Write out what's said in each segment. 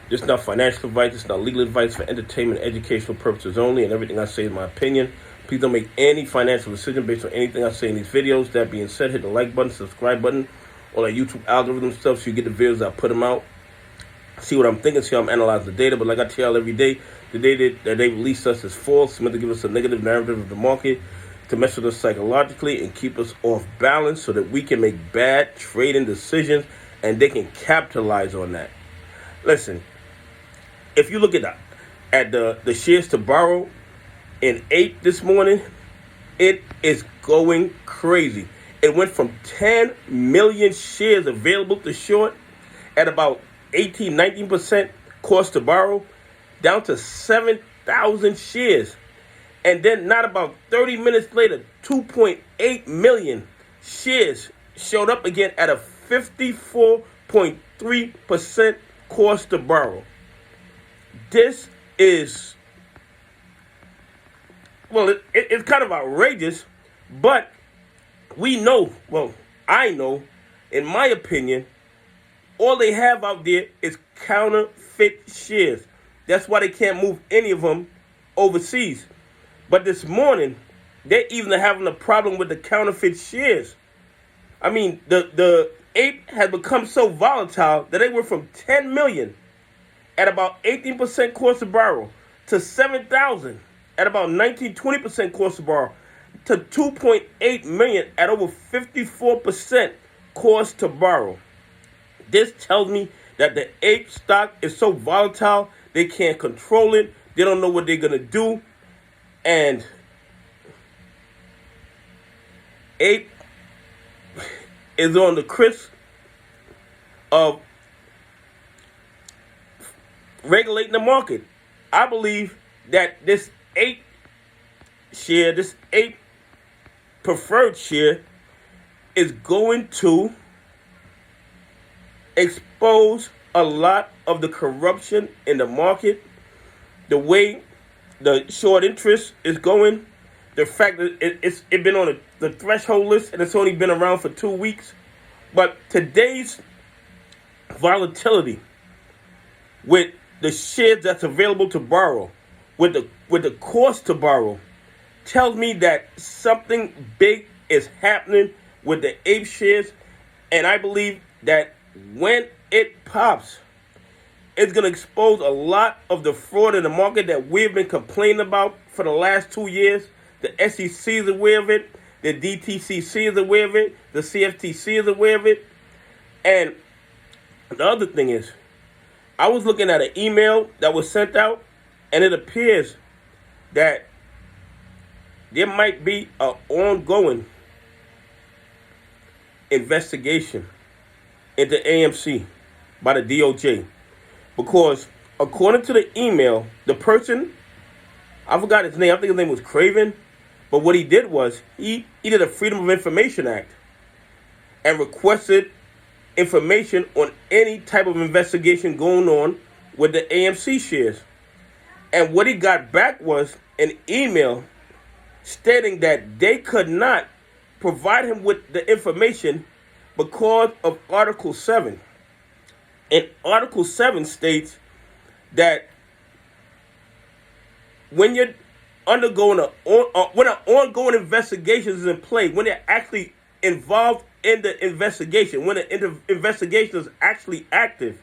This is not financial advice. This is not legal advice for entertainment and educational purposes only, and everything I say is my opinion. Please don't make any financial decision based on anything I say in these videos. That being said, hit the like button, subscribe button, all that YouTube algorithm stuff so you get the videos I put them out. See what I'm thinking, see how I'm analyzing the data. But like I tell y'all every day, the data that they release us is false. It's meant to give us a negative narrative of the market, to mess with us psychologically and keep us off balance so that we can make bad trading decisions and they can capitalize on that. Listen, if you look at the shares to borrow in APE this morning, it is going crazy. It went from 10 million shares available to short at about 18-19% cost to borrow down to 7,000 shares. And then not about 30 minutes later, 2.8 million shares showed up again at a 54.3% cost to borrow. This is, well, it's kind of outrageous, but we know, well, I know, in my opinion, all they have out there is counterfeit shares. That's why they can't move any of them overseas. But this morning, they're even having a problem with the counterfeit shares. I mean, the APE has become so volatile that they went from 10 million at about 18% cost to borrow to 7,000 at about 19-20% cost to borrow to 2.8 million at over 54% cost to borrow. This tells me that the APE stock is so volatile, they can't control it. They don't know what they're going to do. And APE is on the crisp of regulating the market. I believe that this APE share, this APE preferred share, is going to expose a lot of the corruption in the market, the way the short interest is going, the fact that it's been on the threshold list and it's only been around for 2 weeks. But today's volatility with the shares that's available to borrow, with the cost to borrow, tells me that something big is happening with the APE shares, and I believe that when it pops, it's going to expose a lot of the fraud in the market that we've been complaining about for the last 2 years. The SEC is aware of it. The DTCC is aware of it. The CFTC is aware of it. And the other thing is, I was looking at an email that was sent out, and it appears that there might be an ongoing investigation into AMC by the DOJ. Because according to the email, the person, I forgot his name, I think his name was Craven, but what he did was he did a Freedom of Information Act and requested information on any type of investigation going on with the AMC shares. And what he got back was an email stating that they could not provide him with the information because of Article 7. And Article 7 states that when you're undergoing when an ongoing investigation is in play, when they're actually involved in the investigation, when the investigation is actually active,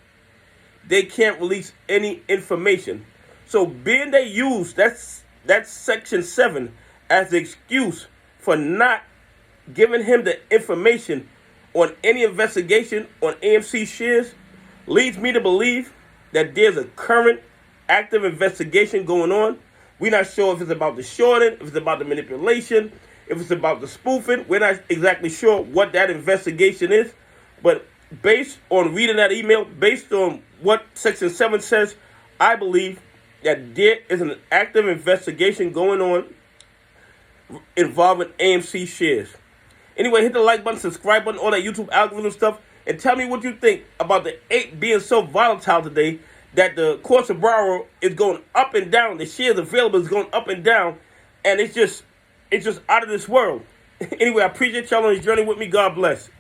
they can't release any information. So being they use that's Section 7 as the excuse for not giving him the information on any investigation on AMC shares leads me to believe that there's a current active investigation going on. We're not sure if it's about the shorting, if it's about the manipulation, if it's about the spoofing. We're not exactly sure what that investigation is. But based on reading that email, based on what Section 7 says, I believe that there is an active investigation going on involving AMC shares. Anyway, hit the like button, subscribe button, all that YouTube algorithm stuff, and tell me what you think about the APE being so volatile today that the cost of borrow is going up and down. The shares available is going up and down, and it's just out of this world. Anyway, I appreciate y'all on this journey with me. God bless.